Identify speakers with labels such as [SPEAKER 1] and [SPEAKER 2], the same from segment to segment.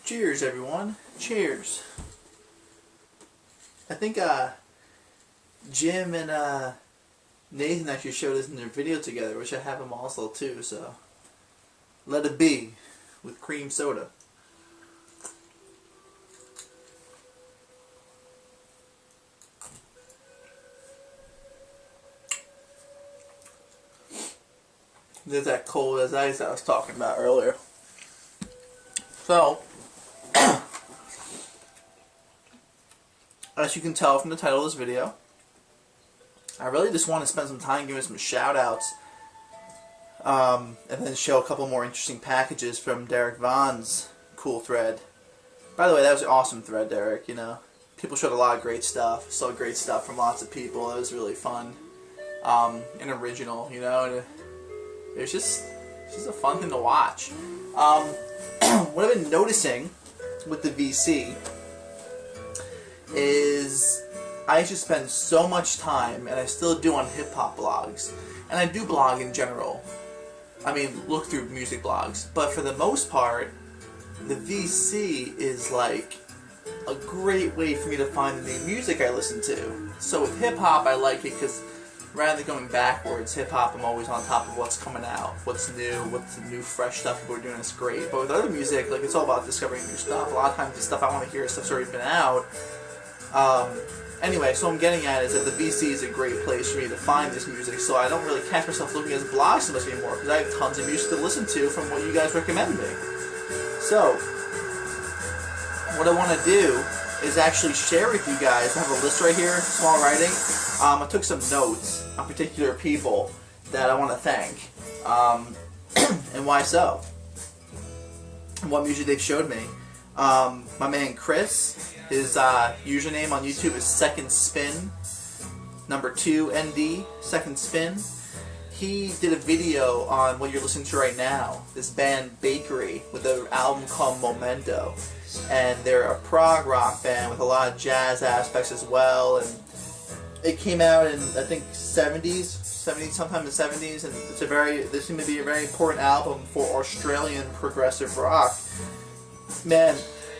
[SPEAKER 1] Cheers, everyone. Cheers. I think Jim and Nathan actually showed us in their video together, which I have them also too, so let it be with cream soda. There's that cold as ice I was talking about earlier. So, as you can tell from the title of this video, I really just want to spend some time giving some shout outs and then show a couple more interesting packages from Dereck Vaughn's cool thread. By the way, that was an awesome thread, Dereck, you know. People showed a lot of great stuff, saw great stuff from lots of people. It was really fun and original, you know. And it was just a fun thing to watch. What I've been noticing with the VC is I used to spend so much time, and I still do, on hip-hop blogs. And I do blog in general. I mean, look through music blogs. But for the most part, the VC is like a great way for me to find the new music I listen to. So with hip-hop, I like it because rather than going backwards, hip-hop, I'm always on top of what's coming out, what's the new fresh stuff people are doing is great. But with other music, like, it's all about discovering new stuff. A lot of times the stuff I want to hear is stuff's already been out. Anyway, so what I'm getting at is that the VC is a great place for me to find this music, so I don't really catch myself looking at blogs so much anymore, because I have tons of music to listen to from what you guys recommend me. So, what I want to do is actually share with you guys. I have a list right here, small writing. I took some notes on particular people that I want to thank, and why so, and what music they've showed me. My man Chris, his username on YouTube is Second Spin, number 2 ND, Second Spin. He did a video on what you're listening to right now, this band Bakery, with an album called Memento. And they're a prog rock band with a lot of jazz aspects as well. And it came out in, I think, sometime in the 70s, and this seemed to be a very important album for Australian progressive rock. Man,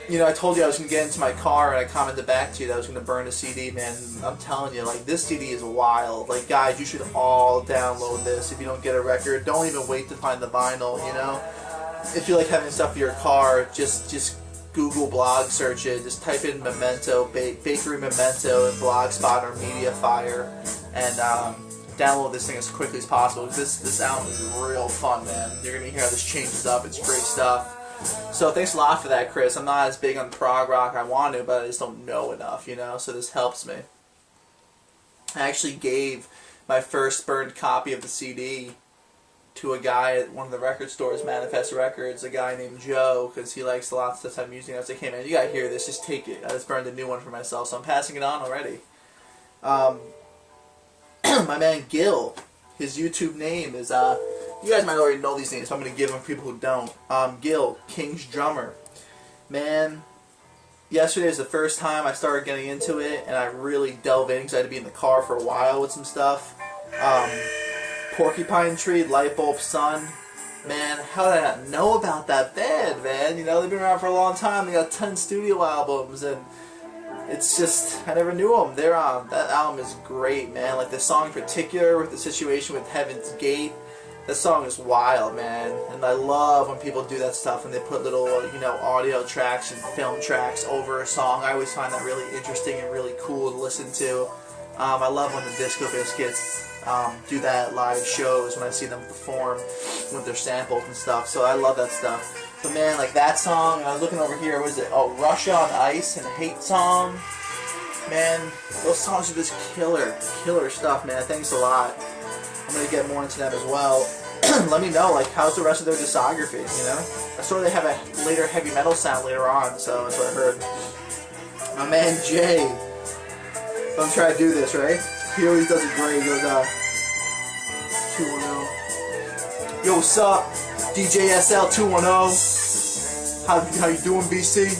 [SPEAKER 1] you know, I told you I was going to get into my car, and I commented back to you that I was going to burn a CD, man. I'm telling you, like, this CD is wild. Like, guys, you should all download this. If you don't get a record, don't even wait to find the vinyl, you know? If you like having stuff in your car, just Google blog search it. Just type in Memento, Bakery Memento in Blogspot or Mediafire, and download this thing as quickly as possible. This album is real fun, man. You're going to hear how this changes up. It's great stuff. So thanks a lot for that, Chris. I'm not as big on prog rock I want to, but I just don't know enough, you know, so this helps me. I actually gave my first burned copy of the CD to a guy at one of the record stores, Manifest Records, a guy named Joe, because he likes a lot of stuff I'm using. I was like, hey man, you gotta hear this, just take it. I just burned a new one for myself, so I'm passing it on already. My man Gil, his YouTube name is, you guys might already know these names, so I'm going to give them to people who don't. Gil, King's Drummer. Man, yesterday was the first time I started getting into it, and I really delved in because I had to be in the car for a while with some stuff. Porcupine Tree, Lightbulb Sun. Man, how did I not know about that band, man? You know, they've been around for a long time. They got 10 studio albums, and it's just, I never knew them. That album is great, man. Like, the song in particular with the situation with Heaven's Gate. That song is wild, man, and I love when people do that stuff and they put little, you know, audio tracks and film tracks over a song. I always find that really interesting and really cool to listen to. I love when the Disco Biscuits do that at live shows, when I see them perform with their samples and stuff, so I love that stuff. But man, like that song, I was looking over here, what is it? Oh, Russia on Ice and Hate Song. Man, those songs are just killer stuff, man. Thanks a lot. I'm going to get more into them as well. Let me know, like, how's the rest of their discography, you know? I saw they have a later heavy metal sound later on, so that's what I heard. My man Jay. I'm trying to do this, right? He always does it great. He goes, 210. Yo, what's up? DJ SL 210. How you doing, BC?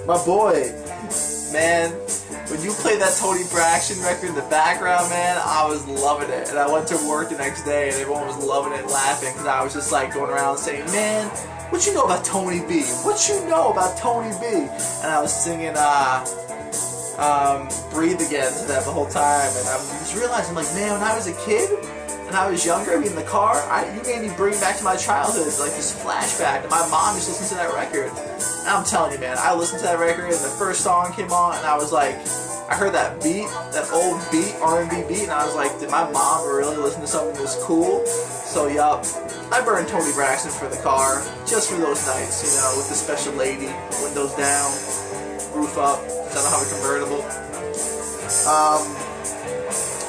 [SPEAKER 1] My boy. Man, when you played that Tony Braxton record in the background, man, I was loving it. And I went to work the next day, and everyone was loving it and laughing, because I was just like going around saying, man, what you know about Tony B? What you know about Tony B? And I was singing Breathe Again to them the whole time, and I was realizing, like, man, when I was a kid, and I was younger, in the car, you made me bring back to my childhood, like this flashback, and my mom used to listen to that record. And I'm telling you, man, I listened to that record, and the first song came on, and I was like, I heard that beat, that old beat, R&B beat, and I was like, did my mom really listen to something this cool? So, yup, I burned Tony Braxton for the car, just for those nights, you know, with the special lady, windows down, roof up, I don't have a convertible.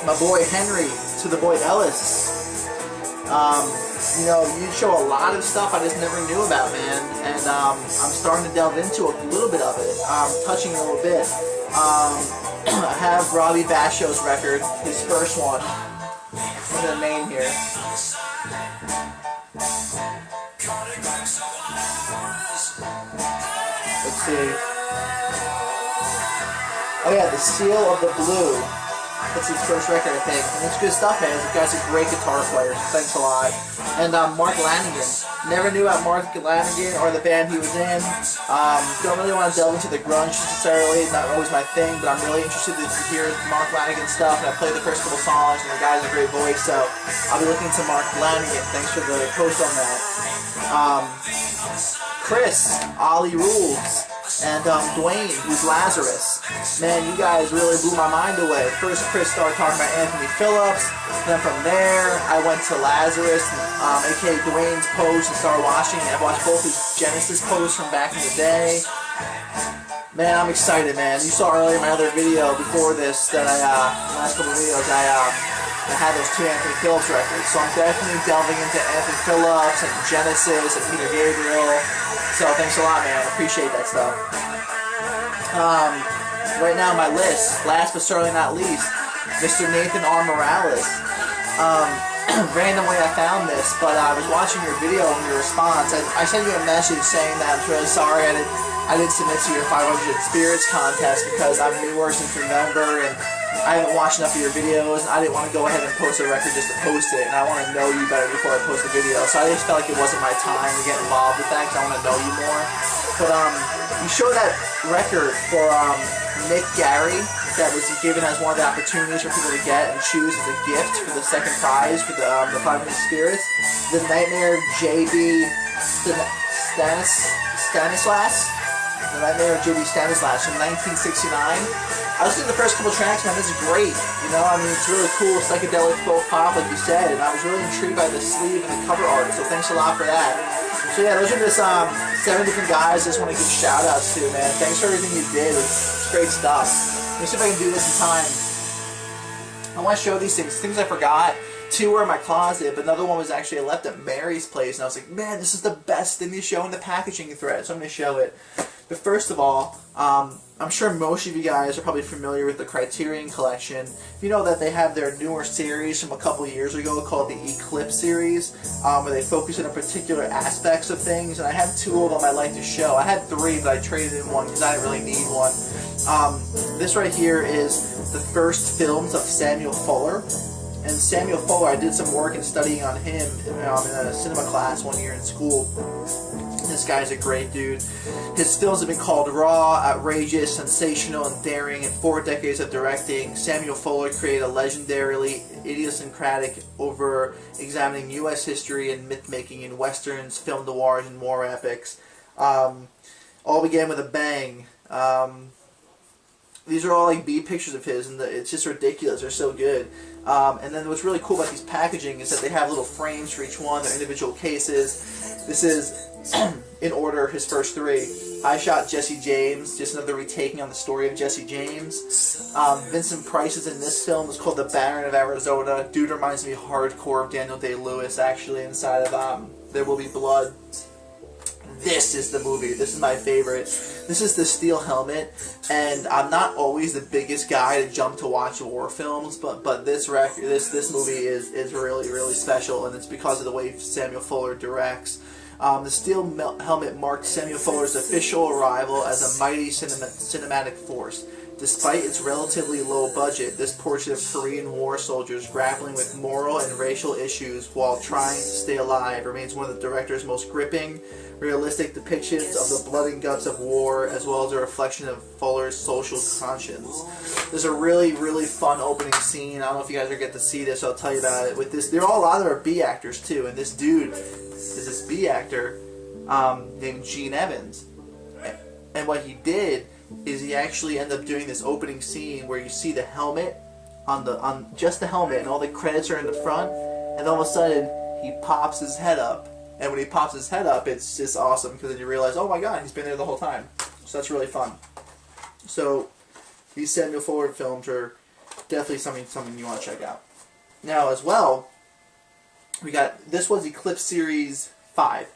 [SPEAKER 1] My boy Henry, to the boy Ellis. You know, you show a lot of stuff I just never knew about, man, and I'm starting to delve into a little bit of it. Touching a little bit. I have Robbie Basho's record, his first one. Look at the name here. Let's see. Oh yeah, The Seal of the Blue. That's his first record, I think. And it's good stuff, man. This guy's a great guitar player. Thanks a lot. And Mark Lanigan. Never knew about Mark Lanigan or the band he was in. Don't really want to delve into the grunge necessarily. Not always my thing, but I'm really interested to hear Mark Lanigan stuff. And I played the first couple songs, and the guy's a great voice, so I'll be looking to Mark Lanigan. Thanks for the post on that. Chris, Ollie Rules, and Dwayne, who's Lazarus. Man, you guys really blew my mind away. First, Chris started talking about Anthony Phillips. Then from there, I went to Lazarus, aka Dwayne's post, and started watching. I watched both his Genesis posts from back in the day. Man, I'm excited, man. You saw earlier in my other video before this that last couple of videos, I had those two Anthony Phillips records. So I'm definitely delving into Anthony Phillips and Genesis and Peter Gabriel. So thanks a lot, man. I appreciate that stuff. Right now on my list, last but certainly not least, Mr. Nathan R. Morales. Random way I found this, but I was watching your video and your response. I sent you a message saying that I'm really sorry I didn't submit to your 500 Spirits contest because I'm newer since November and I haven't watched enough of your videos, and I didn't want to go ahead and post a record just to post it, and I want to know you better before I post a video, so I just felt like it wasn't my time to get involved with that, because I want to know you more. But you showed that record for Nick Gary that was given as one of the opportunities for people to get and choose as a gift for the second prize for the 500 Spirits. The Nightmare JB Stanislas. The Nightmare of JB Stanislas from 1969. I listened to the first couple tracks, man, this is great, you know, I mean, it's really cool, psychedelic folk pop, like you said, and I was really intrigued by the sleeve and the cover art, so thanks a lot for that. So yeah, those are just 7 different guys I just want to give shout-outs to, man. Thanks for everything you did, it's great stuff. Let me see if I can do this in time. I want to show these things I forgot. 2 were in my closet, but another one was actually I left at Mary's place, and I was like, man, this is the best thing to show in the packaging thread, so I'm going to show it. But first of all, I'm sure most of you guys are probably familiar with the Criterion Collection. You know that they have their newer series from a couple years ago called the Eclipse series, where they focus on particular aspects of things, and I have 2 of them I'd like to show. I had 3, but I traded in one because I didn't really need one. This right here is the first films of Samuel Fuller. And Samuel Fuller, I did some work and studying on him in a cinema class one year in school. This guy's a great dude. His films have been called raw, outrageous, sensational, and daring. In 4 decades of directing, Samuel Fuller created a legendarily idiosyncratic over examining U.S. history and myth-making in westerns, film noirs, and war epics. All began with a bang. These are all like B pictures of his, and it's just ridiculous. They're so good. And then what's really cool about these packaging is that they have little frames for each one. They're individual cases. This is, in order, his first 3. I Shot Jesse James, just another retaking on the story of Jesse James. Vincent Price is in this film. It's called The Baron of Arizona. Dude reminds me hardcore of Daniel Day-Lewis, actually, inside of There Will Be Blood. This is the movie. This is my favorite. This is the Steel Helmet, and I'm not always the biggest guy to jump to watch war films, but this movie is really, really special, and it's because of the way Samuel Fuller directs. The Steel Helmet marked Samuel Fuller's official arrival as a mighty cinematic force, Despite its relatively low budget, this portrait of Korean War soldiers grappling with moral and racial issues while trying to stay alive remains one of the director's most gripping, realistic depictions of the blood and guts of war, as well as a reflection of Fuller's social conscience. There's a really, really fun opening scene. I don't know if you guys are get to see this, so I'll tell you about it. With this, they're all a lot of them are B actors too, and this dude is this B actor named Gene Evans, and what he did is he actually ended up doing this opening scene where you see the helmet on just the helmet, and all the credits are in the front, and all of a sudden he pops his head up, and when he pops his head up, it's just awesome because then you realize, oh my god, he's been there the whole time. So that's really fun. So these Samuel Fuller films are definitely something you want to check out. Now as well, we got, this was Eclipse Series 5.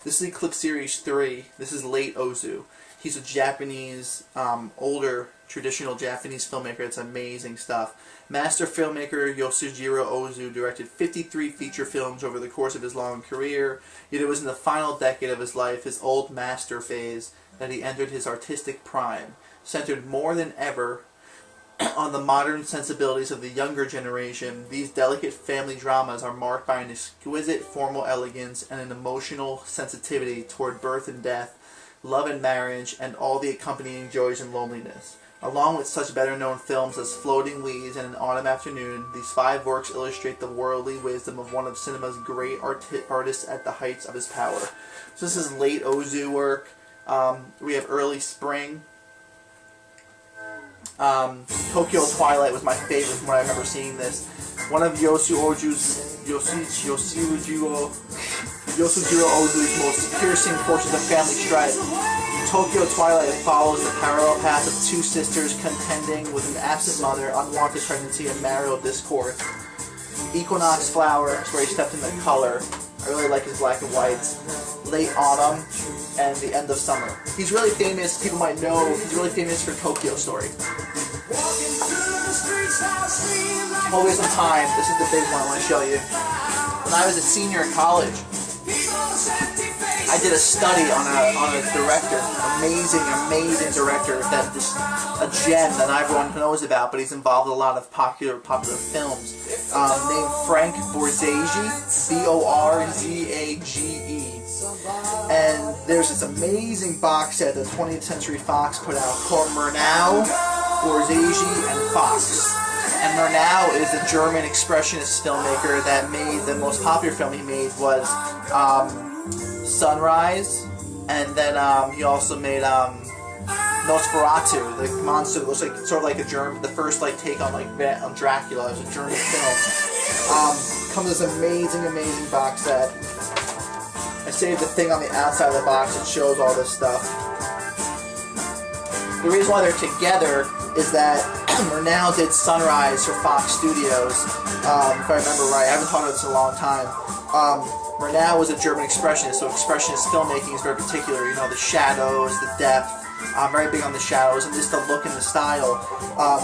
[SPEAKER 1] This is Eclipse Series 3. This is late Ozu. He's a Japanese, older, traditional Japanese filmmaker. It's amazing stuff. Master filmmaker Yosujiro Ozu directed 53 feature films over the course of his long career, yet it was in the final decade of his life, his old master phase, that he entered his artistic prime, centered more than ever on the modern sensibilities of the younger generation. These delicate family dramas are marked by an exquisite formal elegance and an emotional sensitivity toward birth and death, love and marriage, and all the accompanying joys and loneliness. Along with such better-known films as Floating Leaves and An Autumn Afternoon, these 5 works illustrate the worldly wisdom of one of cinema's great artists at the heights of his power. So this is late Ozu work. We have Early Spring. Tokyo Twilight was my favorite from what I remember seeing this. One of Yosujiro Ozu's most piercing portraits of family strife. Tokyo Twilight follows the parallel path of 2 sisters contending with an absent mother, unwanted pregnancy, and marital discord. Equinox Flower is where he stepped into color. I really like his black and whites. Late Autumn and The End of Summer. He's really famous, people might know, he's really famous for Tokyo Story. Always on Time, this is the big one I want to show you. When I was a senior in college, I did a study on a director, amazing director, that just a gem that everyone knows about, but he's involved in a lot of popular films. Named Frank Borzage, Borzage. And there's this amazing box set that 20th Century Fox put out called Murnau, Borzage, and Fox. And Murnau is a German expressionist filmmaker that made, the most popular film he made was Sunrise, and then he also made Nosferatu, the monster that looks like sort of like a German, the first take on on Dracula. It was a German film. Comes this amazing box set. I saved the thing on the outside of the box that shows all this stuff. The reason why they're together is that Murnau did Sunrise for Fox Studios, if I remember right. I haven't talked about this in a long time. Murnau was a German expressionist, so expressionist filmmaking is very particular. You know, the shadows, the depth. Very big on the shadows and just the look and the style.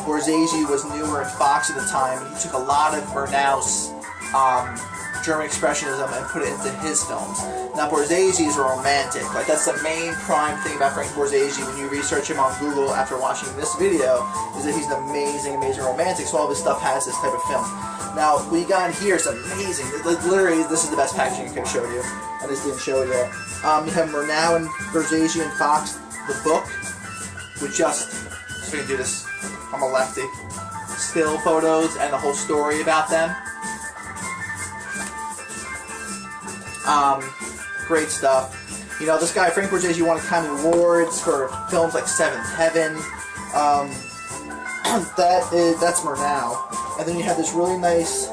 [SPEAKER 1] Borzage was newer at Fox at the time, and he took a lot of Murnau's German expressionism and put it into his films. Now, Borzage is a romantic. That's the main prime thing about Frank Borzage when you research him on Google after watching this video, is that he's an amazing romantic. So all of his stuff has this type of film. Now, what you got in here is amazing. Literally, this is the best packaging I could have showed you. I just didn't show it yet. You have Murnau and Borzage and Fox, the book, with just, so we can do this, I'm a lefty, still photos and the whole story about them. Great stuff. You know, this guy, Frank Borzage, won Academy Awards for films like Seventh Heaven. That's Murnau. And then you have this really nice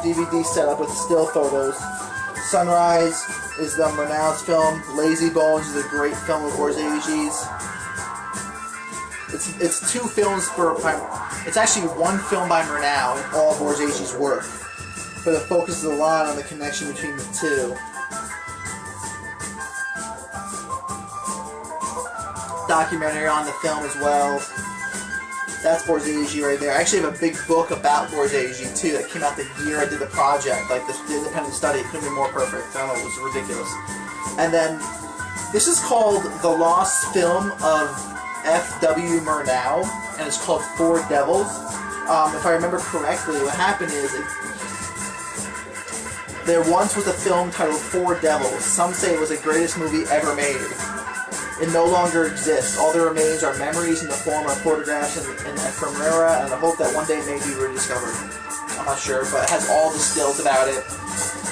[SPEAKER 1] DVD setup with still photos. Sunrise is the Murnau's film. Lazy Bones is a great film of Borzage's. It's 2 films it's actually 1 film by Murnau and all Borzage's work. But it focuses a lot on the connection between the 2. Documentary on the film as well. That's Borzage right there. I actually have a big book about Borzage too that came out the year I did the project. The independent study. It couldn't be more perfect. I don't know, it was ridiculous. And then this is called The Lost Film of F.W. Murnau, and it's called Four Devils. If I remember correctly, what happened is there once was a film titled Four Devils. Some say it was the greatest movie ever made. It no longer exists. All that remains are memories in the form of photographs and ephemera, and I hope that one day it may be rediscovered. I'm not sure, but it has all the stills about it.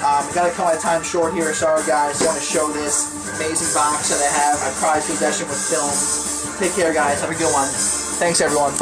[SPEAKER 1] I gotta cut my time short here. Sorry, guys. I want to show this amazing box that I have. My prized possession with films. Take care, guys. Have a good one. Thanks, everyone.